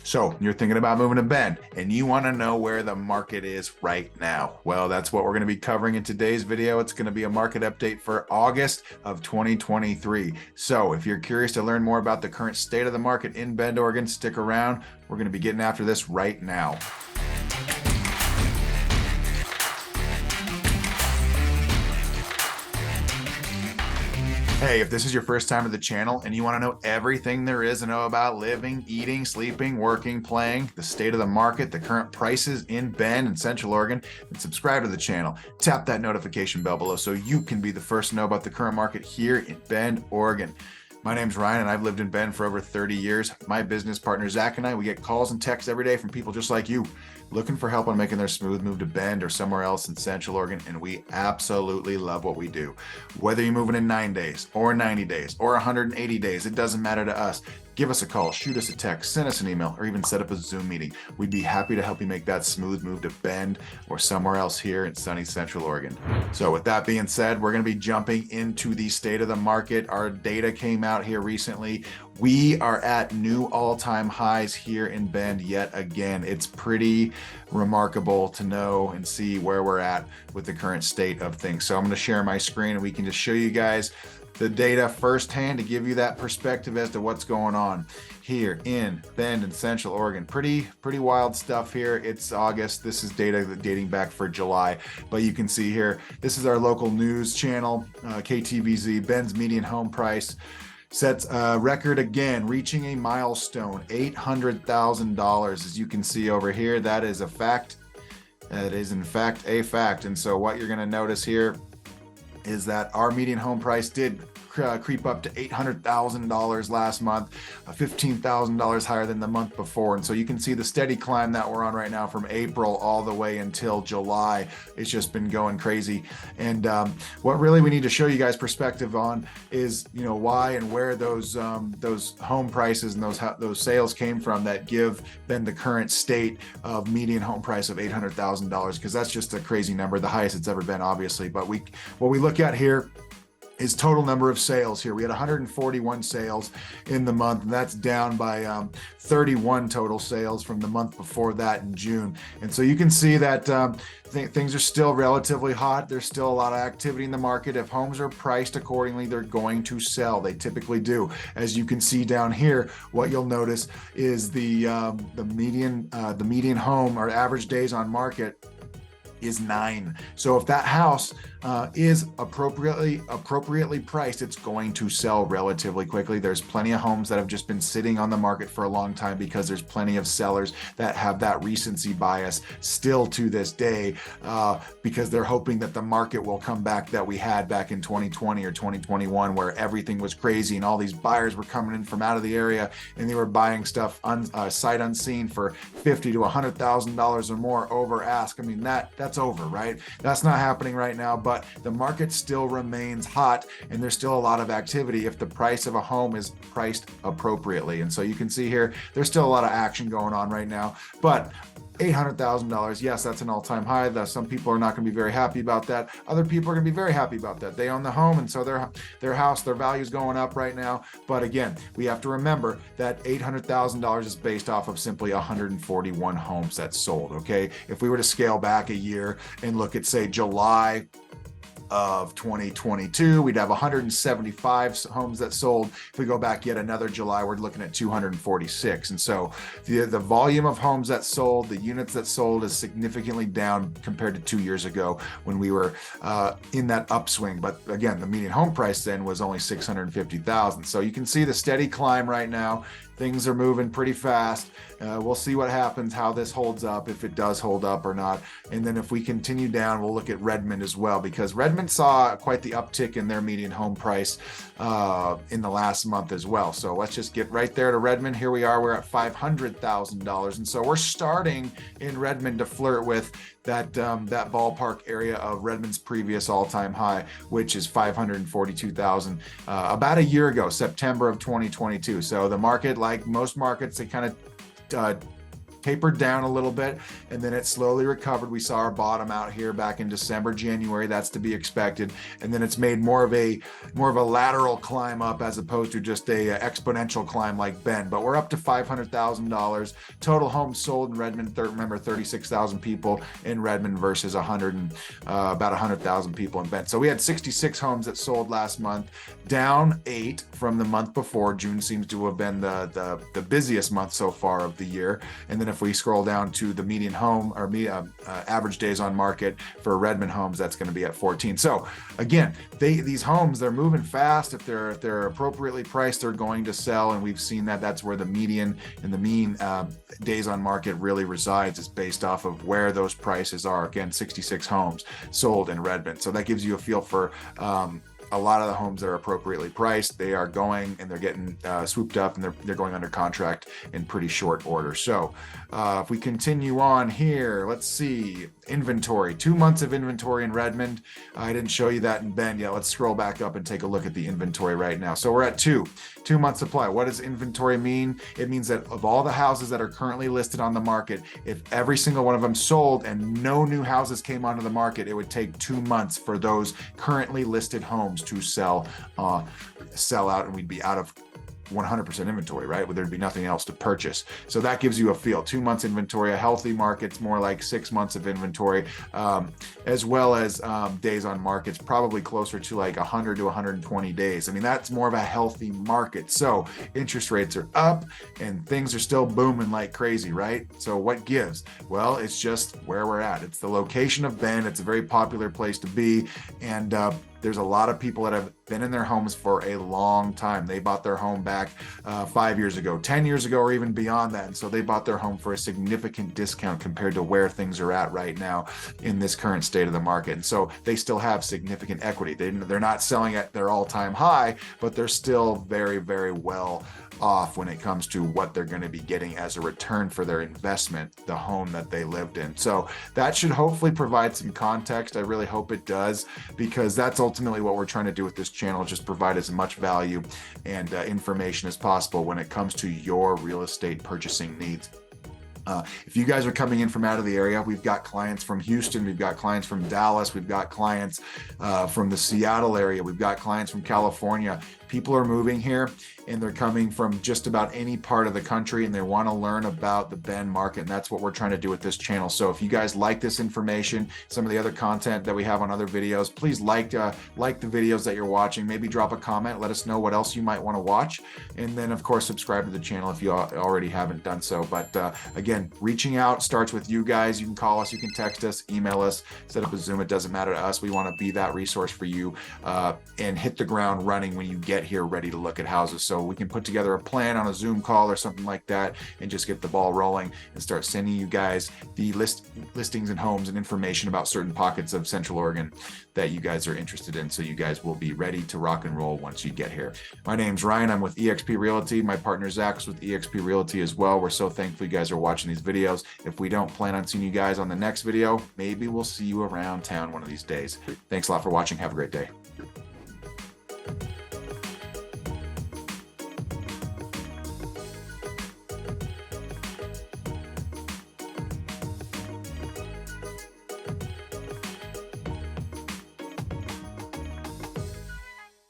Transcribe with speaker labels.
Speaker 1: So you're thinking about moving to Bend and you want to know where the market is right now. Well, that's what we're going to be covering in today's video. It's going to be a market update for August of 2023. So if you're curious to learn more about the current state of the market in Bend, Oregon, stick around. We're going to be getting after this right now. Hey, if this is your first time to the channel and you want to know everything there is to know about living, eating, sleeping, working, playing, the state of the market, the current prices in Bend and Central Oregon, then subscribe to the channel. Tap that notification bell below so you can be the first to know about the current market here in Bend, Oregon. My name's Ryan and I've lived in Bend for over 30 years. My business partner, Zach, and I, we get calls and texts every day from people just like you looking for help on making their smooth move to Bend or somewhere else in Central Oregon, and we absolutely love what we do. Whether you're moving in 9 days or 90 days or 180 days, it doesn't matter to us. Give us a call, shoot us a text, send us an email, or even set up a Zoom meeting. We'd be happy to help you make that smooth move to Bend or somewhere else here in sunny Central Oregon. So with that being said, we're going to be jumping into the state of the market. Our data came out here recently. We are at new all-time highs here in Bend yet again. It's pretty remarkable to know and see where we're at with the current state of things. So I'm going to share my screen and we can just show you guys the data firsthand to give you that perspective as to what's going on here in Bend and Central Oregon. Pretty wild stuff here. It's August. This is data dating back for July, but you can see here, this is our local news channel, KTVZ. Bend's median home price sets a record again, reaching a milestone, $800,000. As you can see over here, that is a fact. That is in fact a fact. And so what you're going to notice here is that our median home price did creep up to $800,000 last month, $15,000 higher than the month before. And so you can see the steady climb that we're on right now from April all the way until July. It's just been going crazy. And what really we need to show you guys perspective on is, you know, why and where those home prices and those sales came from that give Bend the current state of median home price of $800,000, because that's just a crazy number, the highest it's ever been, obviously. But what we look at here is total number of sales here. We had 141 sales in the month, and that's down by 31 total sales from the month before that in June. And so you can see that things are still relatively hot. There's still a lot of activity in the market. If homes are priced accordingly, they're going to sell. They typically do. As you can see down here, what you'll notice is the median home or average days on market is 9. So if that house is appropriately priced, it's going to sell relatively quickly. There's plenty of homes that have just been sitting on the market for a long time because there's plenty of sellers that have that recency bias still to this day, because they're hoping that the market will come back that we had back in 2020 or 2021, where everything was crazy and all these buyers were coming in from out of the area and they were buying stuff sight unseen for $50,000 to $100,000 or more over ask. I mean, that's over, right? That's not happening right now, but the market still remains hot and there's still a lot of activity if the price of a home is priced appropriately. And so you can see here, there's still a lot of action going on right now, but $800,000, yes, that's an all-time high. Some people are not going to be very happy about that. Other people are going to be very happy about that. They own the home, and so their house, their value is going up right now. But again, we have to remember that $800,000 is based off of simply 141 homes that sold, okay? If we were to scale back a year and look at, say, July of 2022, we'd have 175 homes that sold. If we go back yet another July, we're looking at 246. And so the volume of homes that sold, the units that sold, is significantly down compared to 2 years ago when we were in that upswing. But again, the median home price then was only $650,000. So you can see the steady climb right now. Things are moving pretty fast. We'll see what happens, how this holds up, if it does hold up or not. And then if we continue down, we'll look at Redmond as well, because Redmond saw quite the uptick in their median home price in the last month as well. So let's just get right there to Redmond. Here we are, we're at $500,000. And so we're starting in Redmond to flirt with that ballpark area of Redmond's previous all-time high, which is $542,000 about a year ago, September of 2022. So the market, like most markets, they kind of tapered down a little bit, and then it slowly recovered. We saw our bottom out here back in December, January. That's to be expected. And then it's made more of a lateral climb up as opposed to just a exponential climb like Ben. But we're up to $500,000 total homes sold in Redmond. Remember, 36,000 people in Redmond versus about 100,000 people in Ben. So we had 66 homes that sold last month, down 8 from the month before. June seems to have been the busiest month so far of the year. And then if we scroll down to the median home or average days on market for Redmond homes, that's going to be at 14. So again, these homes, they're moving fast. If they're appropriately priced, they're going to sell. And we've seen that that's where the median and the mean days on market really resides, is based off of where those prices are. Again, 66 homes sold in Redmond. So that gives you a feel for a lot of the homes that are appropriately priced. They are going and they're getting swooped up, and they're going under contract in pretty short order. So if we continue on here, let's see, inventory, 2 months of inventory in Redmond. I didn't show you that in Ben yet. Let's scroll back up and take a look at the inventory right now. So we're at 2 months supply. What does inventory mean? It means that of all the houses that are currently listed on the market, if every single one of them sold and no new houses came onto the market, it would take 2 months for those currently listed homes to sell out, and we'd be out of 100% inventory, right? Where there'd be nothing else to purchase. So that gives you a feel. 2 months inventory. A healthy market's more like 6 months of inventory, as well as days on market's probably closer to like 100 to 120 days. I mean, that's more of a healthy market. So interest rates are up and things are still booming like crazy, right? So what gives? Well, it's just where we're at. It's the location of Ben. It's a very popular place to be, and there's a lot of people that have been in their homes for a long time. They bought their home back 5 years ago, 10 years ago, or even beyond that. And so they bought their home for a significant discount compared to where things are at right now in this current state of the market. And so they still have significant equity. They're not selling at their all-time high, but they're still very, very well off when it comes to what they're going to be getting as a return for their investment, the home that they lived in. So that should hopefully provide some context. I really hope it does, because that's ultimately what we're trying to do with this channel, just provide as much value and information as possible when it comes to your real estate purchasing needs. If you guys are coming in from out of the area, we've got clients from Houston, we've got clients from Dallas, we've got clients from the Seattle area, we've got clients from California. People are moving here and they're coming from just about any part of the country, and they want to learn about the Ben market, and that's what we're trying to do with this channel. So if you guys like this information, some of the other content that we have on other videos, please like the videos that you're watching. Maybe drop a comment, let us know what else you might want to watch, and then of course subscribe to the channel if you already haven't done so. But again, reaching out starts with you guys. You can call us, you can text us, email us, set up a Zoom. It doesn't matter to us. We want to be that resource for you and hit the ground running when you get here ready to look at houses. So we can put together a plan on a Zoom call or something like that and just get the ball rolling and start sending you guys the listings and homes and information about certain pockets of Central Oregon that you guys are interested in, so you guys will be ready to rock and roll once you get here. My name's Ryan. I'm with eXp Realty. My partner Zach's with eXp Realty as well. We're so thankful you guys are watching these videos. If we don't plan on seeing you guys on the next video, maybe we'll see you around town one of these days. Thanks a lot for watching. Have a great day.